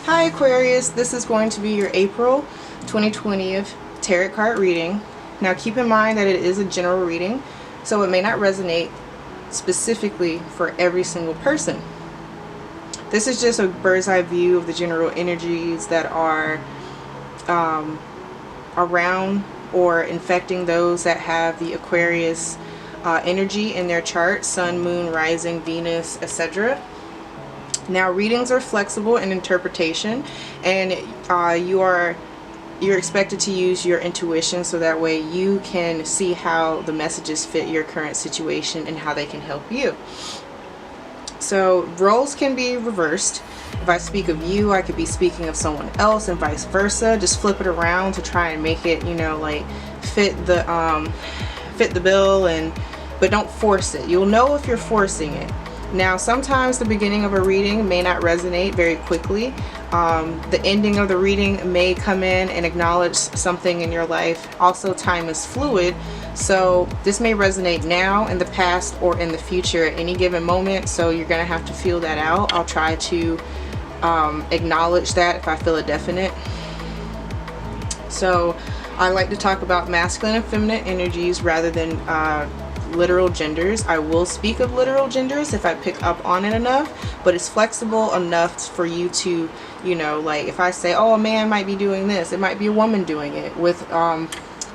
Hi Aquarius, this is going to be your April 2020 tarot card reading. Now keep in mind that it is a general reading, so it may not resonate specifically for every single person. This is just a bird's eye view of the general energies that are around or infecting those that have the Aquarius energy in their chart, sun, moon, rising, Venus, etc. Now readings are flexible in interpretation, and you're expected to use your intuition so that way you can see how the messages fit your current situation and how they can help you. So roles can be reversed. If I speak of you, I could be speaking of someone else, and vice versa. Just flip it around to try and make it, like fit the bill, but don't force it. You'll know if you're forcing it. Now sometimes the beginning of a reading may not resonate very quickly. The ending of the reading may come in and acknowledge something in your life. Also, time is fluid, so this may resonate now, in the past, or in the future at any given moment, so you're gonna have to feel that out. I'll try to acknowledge that if I feel a definite. So I like to talk about masculine and feminine energies rather than literal genders. I will speak of literal genders if I pick up on it enough, but it's flexible enough for you to, like if I say, oh, a man might be doing this, it might be a woman doing it with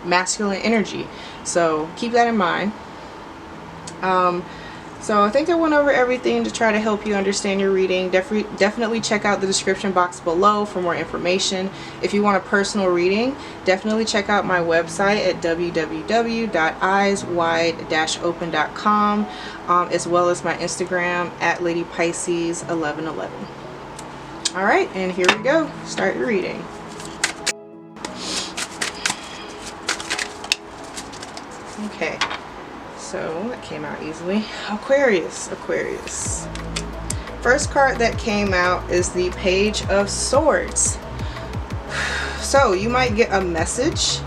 masculine energy. So keep that in mind. So I think I went over everything to try to help you understand your reading. Definitely check out the description box below for more information. If you want a personal reading, definitely check out my website at www.eyeswide-open.com, as well as my Instagram at ladypisces1111. Alright, and here we go. Start your reading. Okay. So that came out easily. Aquarius. First card that came out is the Page of Swords. So you might get a message,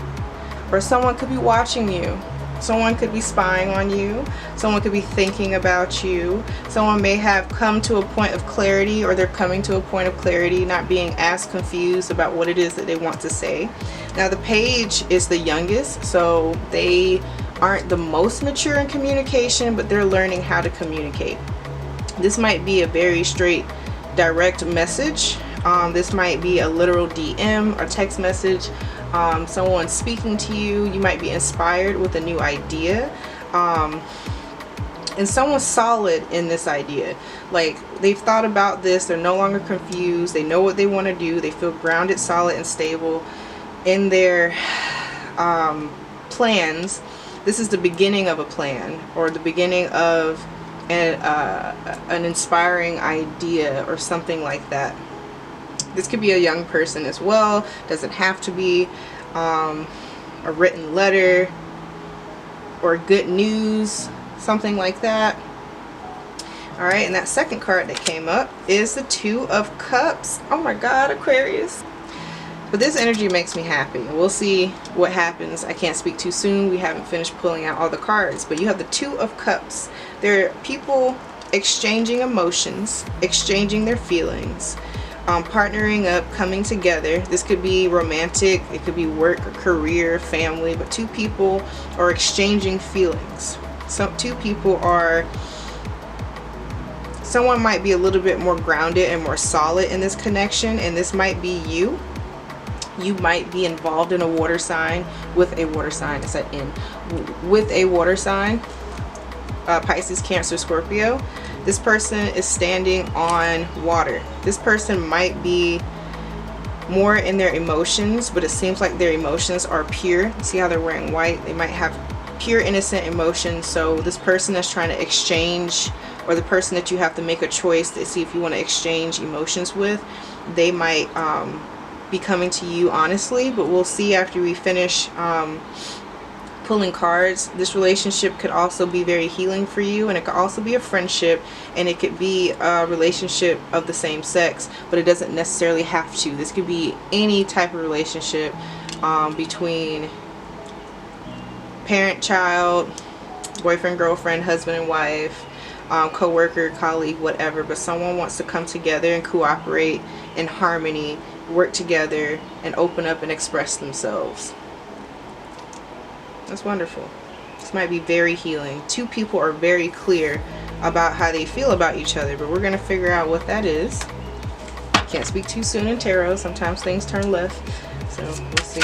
or someone could be watching you. Someone could be spying on you. Someone could be thinking about you. Someone may have come to a point of clarity, or they're coming to a point of clarity, not being as confused about what it is that they want to say. Now the page is the youngest, so they aren't the most mature in communication, but they're learning how to communicate. This might be a very straight, direct message. This might be a literal DM or text message. Someone speaking to you. You might be inspired with a new idea. And someone's solid in this idea. Like, they've thought about this. They're no longer confused. They know what they want to do. They feel grounded, solid, and stable in their plans. This is the beginning of a plan, or the beginning of an inspiring idea or something like that. This could be a young person as well. Doesn't have to be a written letter or good news, something like that. Alright, and that second card that came up is the Two of Cups. Oh my God, Aquarius. But this energy makes me happy. We'll see what happens. I can't speak too soon. We haven't finished pulling out all the cards. But you have the Two of Cups. There are people exchanging emotions, exchanging their feelings, partnering up, coming together. This could be romantic. It could be work or career, family. But two people are exchanging feelings. Two people are... Someone might be a little bit more grounded and more solid in this connection. And this might be you. You might be involved in a water sign, with a water sign, I said in, with a water sign, Pisces, Cancer, Scorpio. This person is standing on water. This person might be more in their emotions, but it seems like their emotions are pure. See how they're wearing white? They might have pure, innocent emotions. So this person that's trying to exchange, or the person that you have to make a choice to see if you want to exchange emotions with, they might be coming to you honestly, but we'll see after we finish pulling cards. This relationship could also be very healing for you, and it could also be a friendship, and it could be a relationship of the same sex, but it doesn't necessarily have to. This could be any type of relationship between parent, child, boyfriend, girlfriend, husband and wife, co-worker, colleague, whatever, but someone wants to come together and cooperate in harmony, work together, and open up and express themselves. That's wonderful. This might be very healing. Two people are very clear about how they feel about each other, but we're going to figure out what that is. Can't speak too soon in tarot. Sometimes things turn left. So we'll see.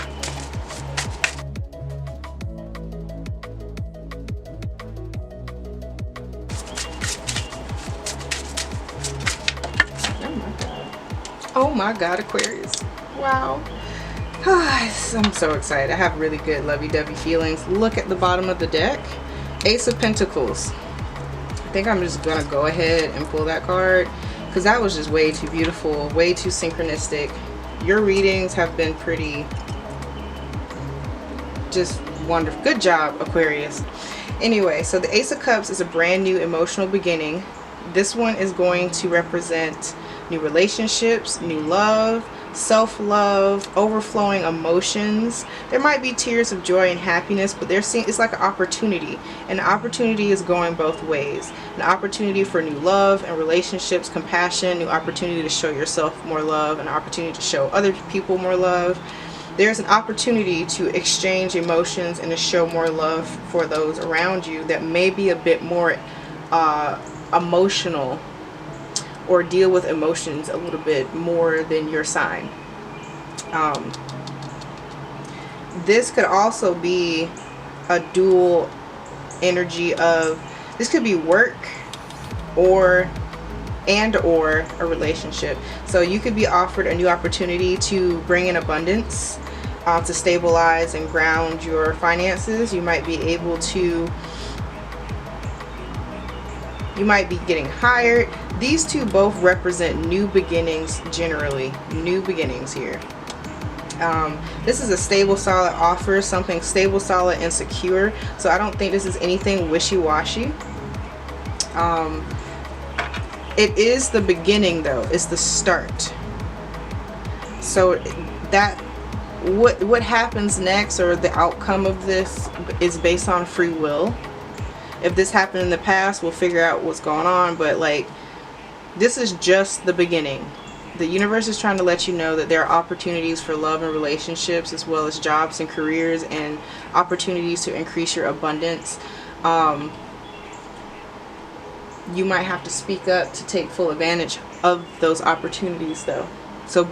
Oh my God, Aquarius. Wow. I'm so excited. I have really good lovey-dovey feelings. Look at the bottom of the deck. Ace of Pentacles. I think I'm just gonna go ahead and pull that card because that was just way too beautiful, way too synchronistic. Your readings have been pretty just wonderful. Good job, Aquarius. Anyway, so the Ace of Cups is a brand new emotional beginning. This one is going to represent new relationships, new love, self-love, overflowing emotions. There might be tears of joy and happiness, but it's like an opportunity, and the opportunity is going both ways. An opportunity for new love and relationships, compassion, new opportunity to show yourself more love, an opportunity to show other people more love. There's an opportunity to exchange emotions and to show more love for those around you that may be a bit more emotional, or deal with emotions a little bit more than your sign. This could also be a dual energy of, this could be work or a relationship. So you could be offered a new opportunity to bring in abundance, to stabilize and ground your finances. You might be able to, you might be getting hired. These two both represent new beginnings generally. New beginnings here. This is a stable, solid offer. Something stable, solid, and secure. So I don't think this is anything wishy-washy. It is the beginning though. It's the start. So that what happens next, or the outcome of this, is based on free will. If this happened in the past, we'll figure out what's going on, but like, this is just the beginning. The universe is trying to let you know that there are opportunities for love and relationships, as well as jobs and careers, and opportunities to increase your abundance. You might have to speak up to take full advantage of those opportunities though. So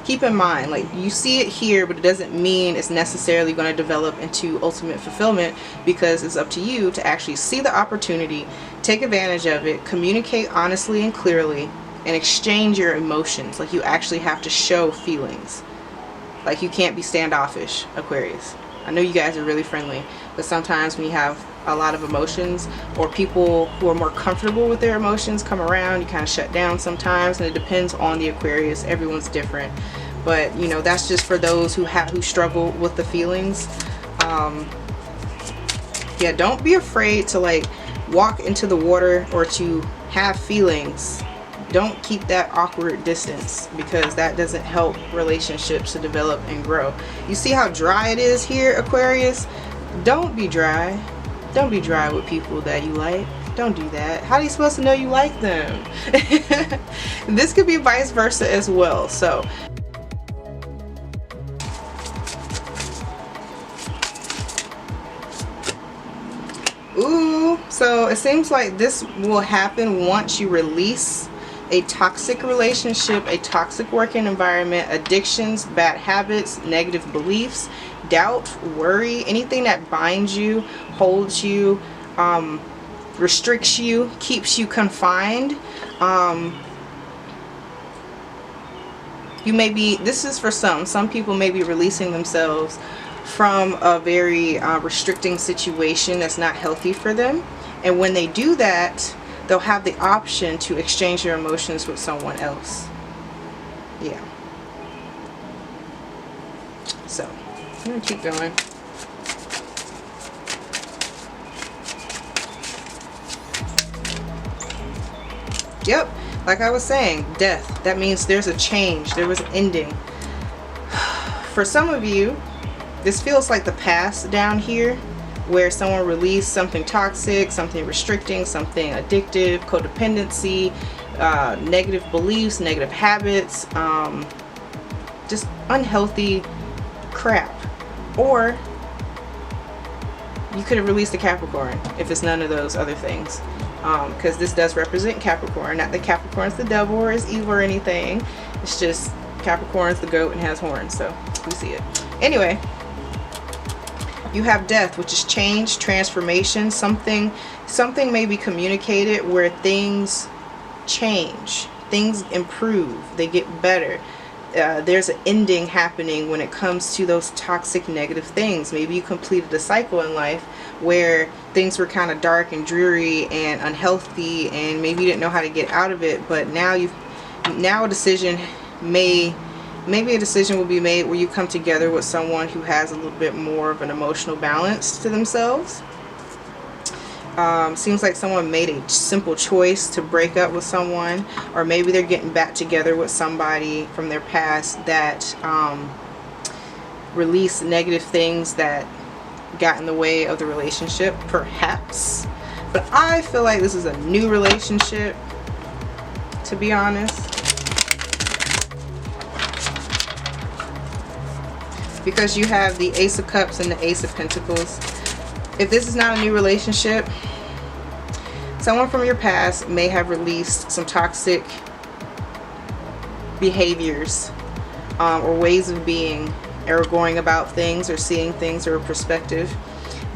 keep in mind, like, you see it here, but it doesn't mean it's necessarily going to develop into ultimate fulfillment, because it's up to you to actually see the opportunity, take advantage of it, communicate honestly and clearly, and exchange your emotions. Like, you actually have to show feelings. Like, you can't be standoffish, Aquarius. I know you guys are really friendly, but sometimes when you have a lot of emotions, or people who are more comfortable with their emotions come around, you kind of shut down sometimes, and it depends on the Aquarius. Everyone's different, but you know, that's just for those who struggle with the feelings. Yeah, don't be afraid to like walk into the water or to have feelings. Don't keep that awkward distance, because that doesn't help relationships to develop and grow. You see how dry it is here, Aquarius? Don't be dry. Don't be dry with people that you like. Don't do that. How are you supposed to know you like them? This could be vice versa as well. So so it seems like this will happen once you release a toxic relationship, a toxic working environment, addictions, bad habits, negative beliefs, doubt, worry, anything that binds you, holds you, restricts you, keeps you confined. You may be, this is for some people may be releasing themselves from a very restricting situation that's not healthy for them. And when they do that, they'll have the option to exchange their emotions with someone else. Yeah. So I'm gonna keep going. Yep, like I was saying, death. That means there's a change. There was an ending. For some of you, this feels like the past down here, where someone released something toxic, something restricting, something addictive, codependency, negative beliefs, negative habits, just unhealthy crap. Or you could have released a Capricorn if it's none of those other things, because this does represent Capricorn. Not that Capricorn's the devil or is evil or anything. It's just Capricorn's the goat and has horns, so we see it. Anyway, you have death, which is change, transformation. Something may be communicated where things change, things improve, they get better. There's an ending happening when it comes to those toxic negative things. Maybe you completed a cycle in life where things were kind of dark and dreary and unhealthy, and maybe you didn't know how to get out of it, but now a decision will be made where you come together with someone who has a little bit more of an emotional balance to themselves. Seems like someone made a simple choice to break up with someone, or maybe they're getting back together with somebody from their past that released negative things that got in the way of the relationship, perhaps. But I feel like this is a new relationship, to be honest, because you have the Ace of Cups and the Ace of Pentacles. If this is not a new relationship, someone from your past may have released some toxic behaviors or ways of being or going about things or seeing things or a perspective,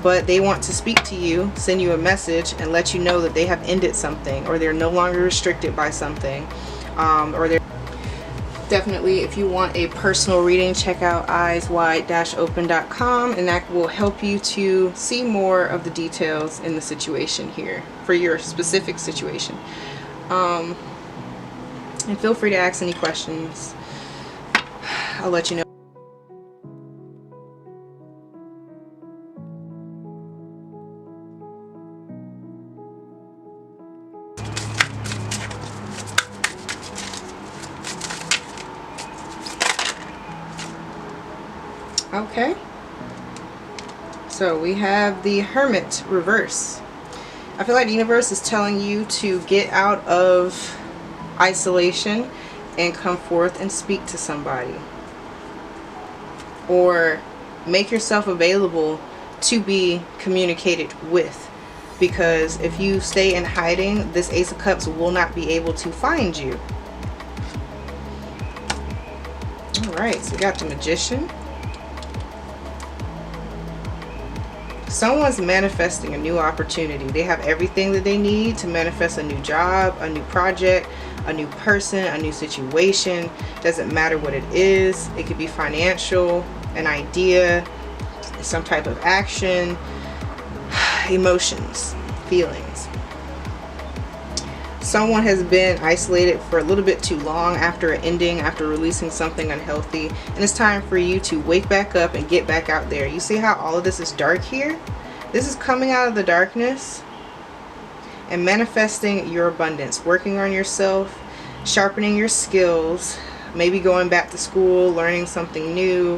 but they want to speak to you, send you a message, and let you know that they have ended something, or they're no longer restricted by something, or they're definitely, if you want a personal reading, check out eyeswide-open.com, and that will help you to see more of the details in the situation here for your specific situation. And feel free to ask any questions. I'll let you know. Okay, so we have the Hermit reverse. I feel like the universe is telling you to get out of isolation and come forth and speak to somebody, or make yourself available to be communicated with, because if you stay in hiding, this Ace of Cups will not be able to find you. Alright, so we got the Magician. Someone's manifesting a new opportunity. They have everything that they need to manifest a new job, a new project, a new person, a new situation. Doesn't matter what it is. It could be financial, an idea, some type of action, emotions, feelings. Someone has been isolated for a little bit too long after an ending, after releasing something unhealthy, and it's time for you to wake back up and get back out there. You see how all of this is dark here? This is coming out of the darkness and manifesting your abundance, working on yourself, sharpening your skills, maybe going back to school, learning something new.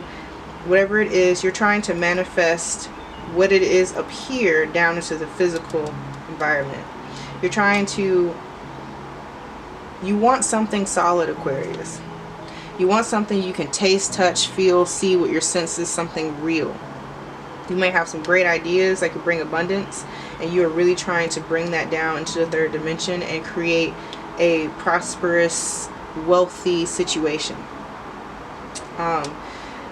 Whatever it is, you're trying to manifest what it is up here down into the physical environment. You're trying to, you want something solid, Aquarius. You want something you can taste, touch, feel, see with your senses, something real. You may have some great ideas that could bring abundance, and you are really trying to bring that down into the third dimension and create a prosperous, wealthy situation.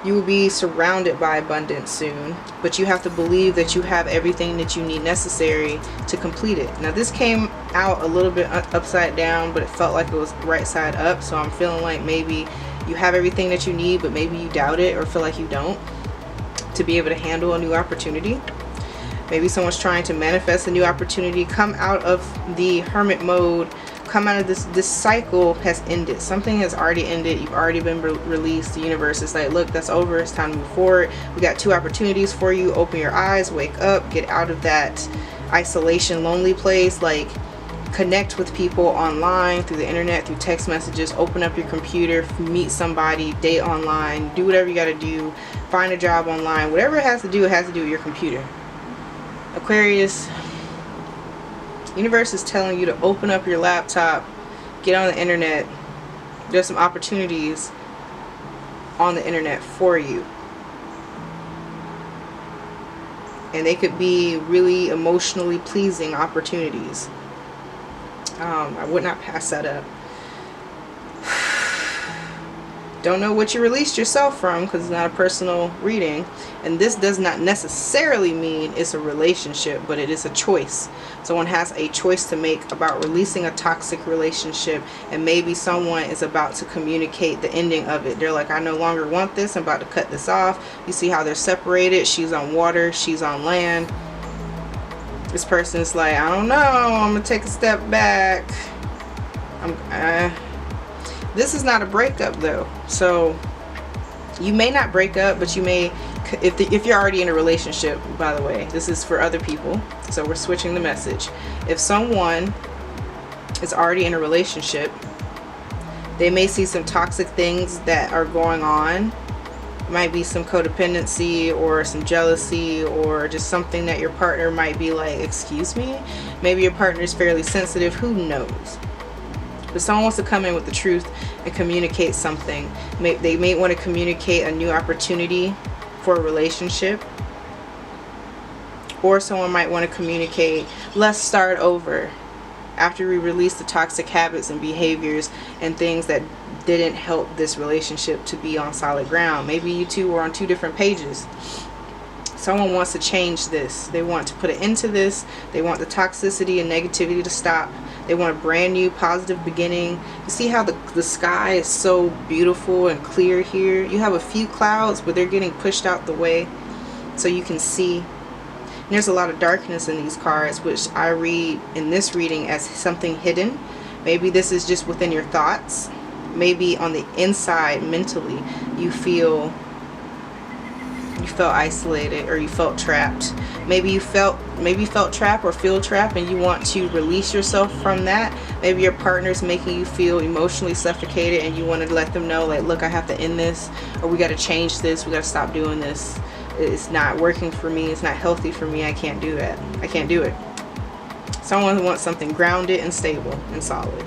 You will be surrounded by abundance soon, but you have to believe that you have everything that you need necessary to complete it. Now this came out a little bit upside down, but it felt like it was right side up, so I'm feeling like maybe you have everything that you need, but maybe you doubt it or feel like you don't, to be able to handle a new opportunity. Maybe someone's trying to manifest a new opportunity, come out of the hermit mode, come out of this cycle has ended. Something has already ended. You've already been released. The universe is like, look, that's over. It's time to move forward. We got two opportunities for you. Open your eyes, wake up, get out of that isolation, lonely place. Like, connect with people online, through the internet, through text messages. Open up your computer, meet somebody, date online, do whatever you got to do, find a job online. Whatever it has to do with your computer. Aquarius, universe is telling you to open up your laptop get on the internet. There's some opportunities on the internet for you. And they could be really emotionally pleasing opportunities. I would not pass that up. Don't know what you released yourself from, because it's not a personal reading. And this does not necessarily mean it's a relationship, but it is a choice. Someone has a choice to make about releasing a toxic relationship, and maybe someone is about to communicate the ending of it. They're like, I no longer want this, I'm about to cut this off. You see how they're separated? She's on water, she's on land. This person's like, I don't know, I'm gonna take a step back. This is not a breakup though, so you may not break up, but you may, if you're already in a relationship, by the way, this is for other people, so we're switching the message. If someone is already in a relationship, they may see some toxic things that are going on. Might be some codependency or some jealousy, or just something that your partner might be like, excuse me? Maybe your partner is fairly sensitive, who knows? But someone wants to come in with the truth and communicate something. They may want to communicate a new opportunity for a relationship. Or someone might want to communicate, let's start over. After we release the toxic habits and behaviors and things that didn't help this relationship to be on solid ground. Maybe you two were on two different pages. Someone wants to change this. They want to put an end to this. They want the toxicity and negativity to stop. They want a brand new positive beginning. You see how the sky is so beautiful and clear here? You have a few clouds, but they're getting pushed out the way so you can see. And there's a lot of darkness in these cards, which I read in this reading as something hidden. Maybe this is just within your thoughts. Maybe on the inside, mentally, you felt isolated, or you felt trapped. Maybe you felt trapped or feel trapped, and you want to release yourself from that. Maybe your partner's making you feel emotionally suffocated, and you want to let them know, like, look, I have to end this, or we got to change this, we got to stop doing this. It's not working for me, it's not healthy for me, I can't do that. I can't do it. Someone wants something grounded and stable and solid.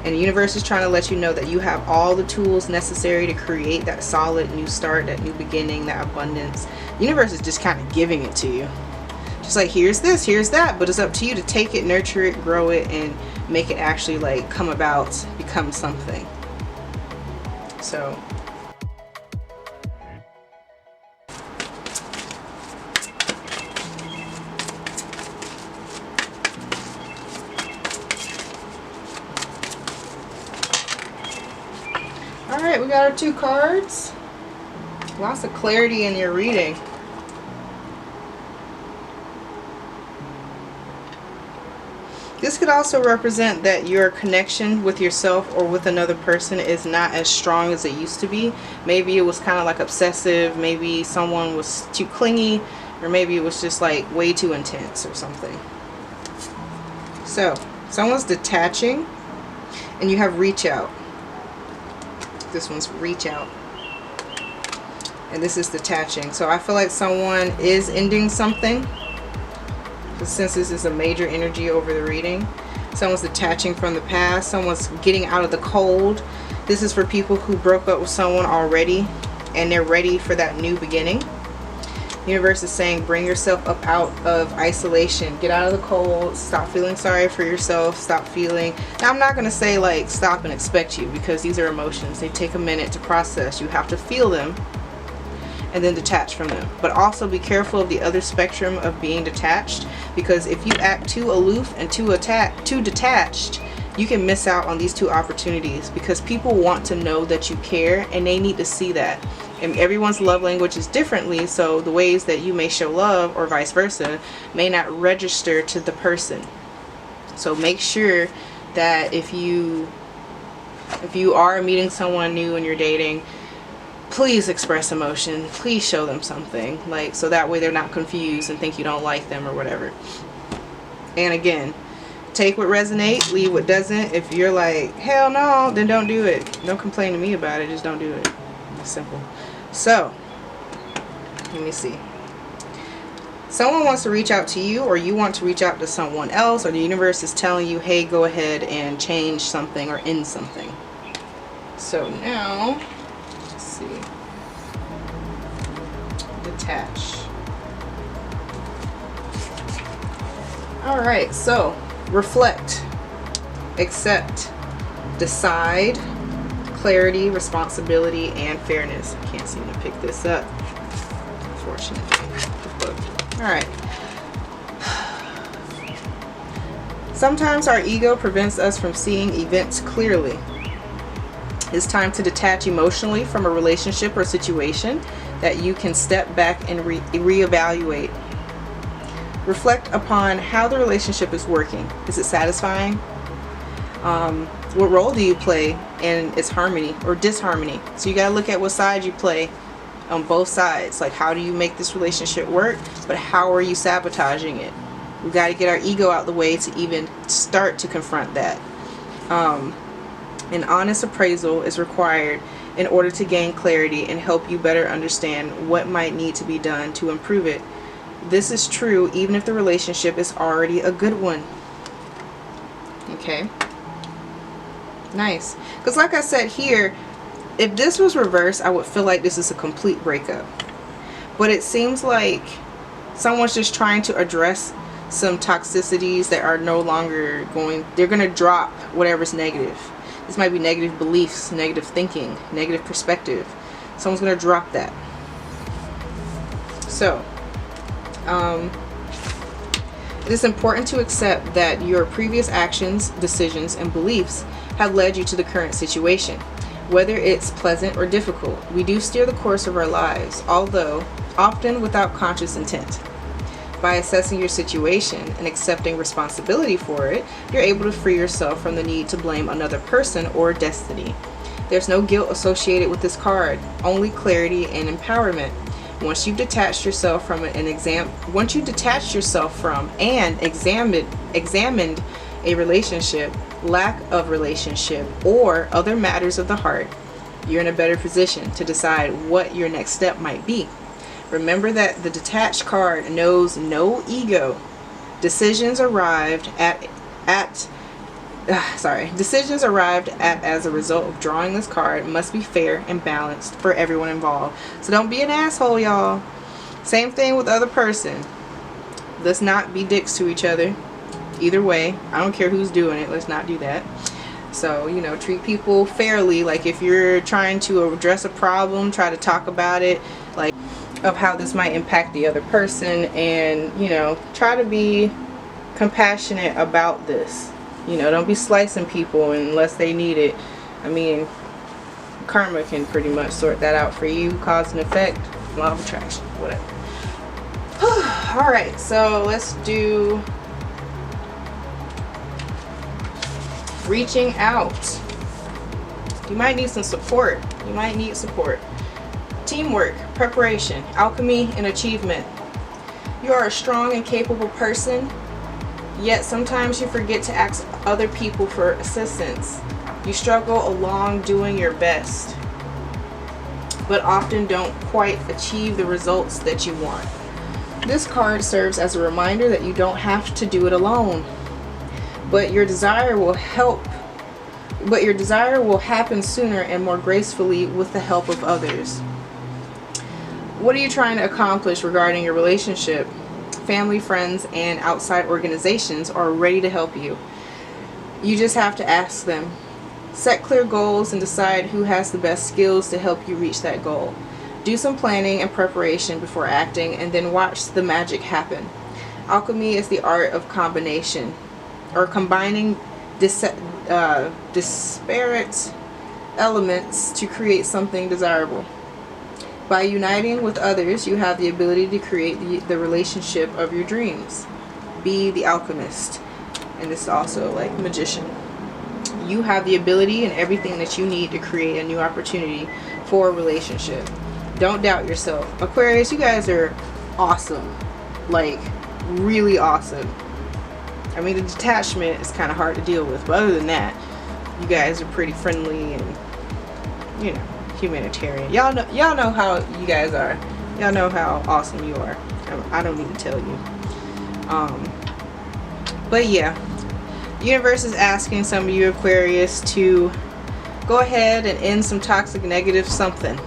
And the universe is trying to let you know that you have all the tools necessary to create that solid new start, that new beginning, that abundance. The universe is just kind of giving it to you. Just like, here's this, here's that, but it's up to you to take it, nurture it, grow it, and make it actually like come about, become something. So alright, we got our two cards. Lots of clarity in your reading. This could also represent that your connection with yourself or with another person is not as strong as it used to be. Maybe it was kind of like obsessive, maybe someone was too clingy, or maybe it was just like way too intense or something. So, someone's detaching, and you have reach out. This one's reach out, and this is detaching. So I feel like someone is ending something, since this is a major energy over the reading. Someone's detaching from the past. Someone's getting out of the cold. This is for people who broke up with someone already and they're ready for that new beginning. Universe is saying, bring yourself up out of isolation. Get out of the cold. Stop feeling sorry for yourself. Stop feeling... Now, I'm not going to say like stop and expect you, because these are emotions. They take a minute to process. You have to feel them and then detach from them. But also be careful of the other spectrum of being detached, because if you act too aloof and too detached, you can miss out on these two opportunities, because people want to know that you care and they need to see that. And everyone's love language is differently, so the ways that you may show love or vice versa may not register to the person. So make sure that if you are meeting someone new and you're dating, please express emotion. Please show them something, like, so that way they're not confused and think you don't like them or whatever. And again, take what resonates, leave what doesn't. If you're like, hell no, then don't do it. Don't complain to me about it, just don't do it. It's simple. So, let me see. Someone wants to reach out to you, or you want to reach out to someone else, or the universe is telling you, hey, go ahead and change something or end something. So now, let's see. Detach. Alright, so reflect, accept, decide, clarity, responsibility, and fairness. I can't seem to pick this up, unfortunately. Alright. Sometimes our ego prevents us from seeing events clearly. It's time to detach emotionally from a relationship or situation that you can step back and reevaluate. Reflect upon how the relationship is working. Is it satisfying? What role do you play in its harmony or disharmony? So you gotta look at what side you play on both sides. Like, how do you make this relationship work, but how are you sabotaging it? We got to get our ego out the way to even start to confront that. An honest appraisal is required in order to gain clarity and help you better understand what might need to be done to improve it. This is true even if the relationship is already a good one. Okay, nice. Because like I said here, if this was reversed, I would feel like this is a complete breakup. But it seems like someone's just trying to address some toxicities that are no longer they're going to drop whatever's negative. This might be negative beliefs, negative thinking, negative perspective. Someone's going to drop that. So, it is important to accept that your previous actions, decisions, and beliefs have led you to the current situation. Whether it's pleasant or difficult, we do steer the course of our lives, although often without conscious intent. By assessing your situation and accepting responsibility for it, you're able to free yourself from the need to blame another person or destiny. There's no guilt associated with this card, only clarity and empowerment. Once you've detached yourself from and examined a relationship, lack of relationship, or other matters of the heart, you're in a better position to decide what your next step might be. Remember that the detached card knows no ego. Decisions arrived at as a result of drawing this card must be fair and balanced for everyone involved. So don't be an asshole, y'all. Same thing with the other person. Let's not be dicks to each other. Either way, I don't care who's doing it. Let's not do that. So, you know, treat people fairly. Like, if you're trying to address a problem, try to talk about it, like, of how this might impact the other person, and, you know, try to be compassionate about this. You know, don't be slicing people unless they need it. I mean, karma can pretty much sort that out for you. Cause and effect, law of attraction, whatever. Alright, so let's do reaching out. You might need some support. You might need support. Teamwork, preparation, alchemy, and achievement. You are a strong and capable person, yet sometimes you forget to ask other people for assistance. You struggle along doing your best, but often don't quite achieve the results that you want. This card serves as a reminder that you don't have to do it alone, but your desire will happen sooner and more gracefully with the help of others. What are you trying to accomplish regarding your relationship? Family, friends, and outside organizations are ready to help you. You just have to ask them. Set clear goals and decide who has the best skills to help you reach that goal. Do some planning and preparation before acting, and then watch the magic happen. Alchemy is the art of combination, or combining disparate elements to create something desirable. By uniting with others, you have the ability to create the relationship of your dreams. Be the alchemist. And this is also like magician. You have the ability and everything that you need to create a new opportunity for a relationship. Don't doubt yourself. Aquarius, you guys are awesome. Like, really awesome. I mean, the detachment is kind of hard to deal with, but other than that, you guys are pretty friendly and, you know, humanitarian. Y'all know how you guys are. Y'all know how awesome you are. I don't need to tell you. But yeah, the universe is asking some of you Aquarius to go ahead and end some toxic, negative something.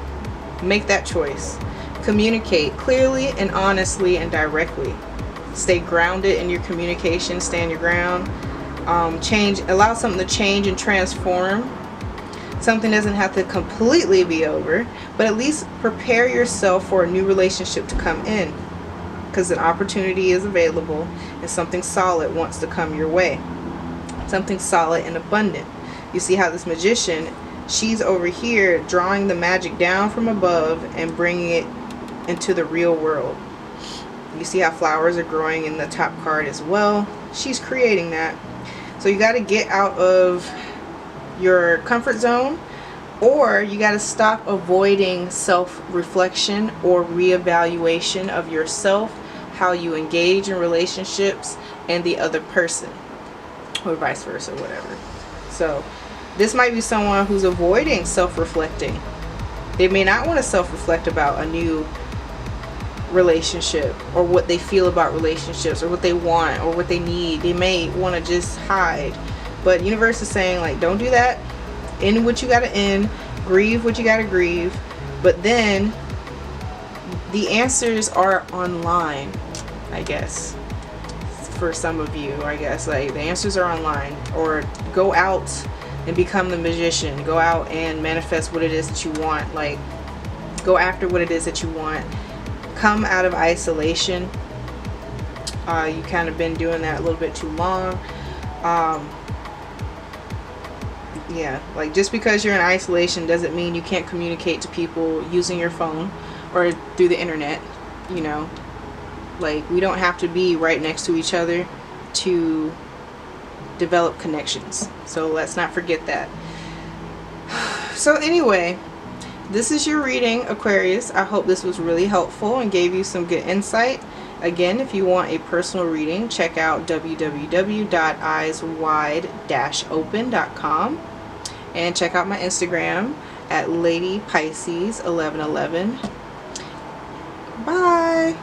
Make that choice. Communicate clearly and honestly and directly. Stay grounded in your communication. Stand your ground. Allow something to change and transform. Something doesn't have to completely be over, but at least prepare yourself for a new relationship to come in, because an opportunity is available and something solid wants to come your way. Something solid and abundant. You see how this magician, she's over here drawing the magic down from above and bringing it into the real world. You see how flowers are growing in the top card as well. She's creating that. So you got to get out of your comfort zone, or you got to stop avoiding self-reflection or reevaluation of yourself, how you engage in relationships and the other person, or vice versa, whatever. So this might be someone who's avoiding self-reflecting. They may not want to self-reflect about a new relationship, or what they feel about relationships, or what they want, or what they need. They may want to just hide. But universe is saying, like, don't do that. End what you got to end. Grieve what you got to grieve. But then the answers are online, I guess. For some of you, I guess, like, the answers are online. Or go out and become the magician. Go out and manifest what it is that you want. Like, go after what it is that you want. Come out of isolation. You kind of been doing that a little bit too long. Yeah, like, just because you're in isolation doesn't mean you can't communicate to people using your phone or through the internet, you know. Like, we don't have to be right next to each other to develop connections. So let's not forget that. So anyway, this is your reading, Aquarius. I hope this was really helpful and gave you some good insight. Again, if you want a personal reading, check out www.eyeswide-open.com and check out my Instagram at ladypisces1111. Bye.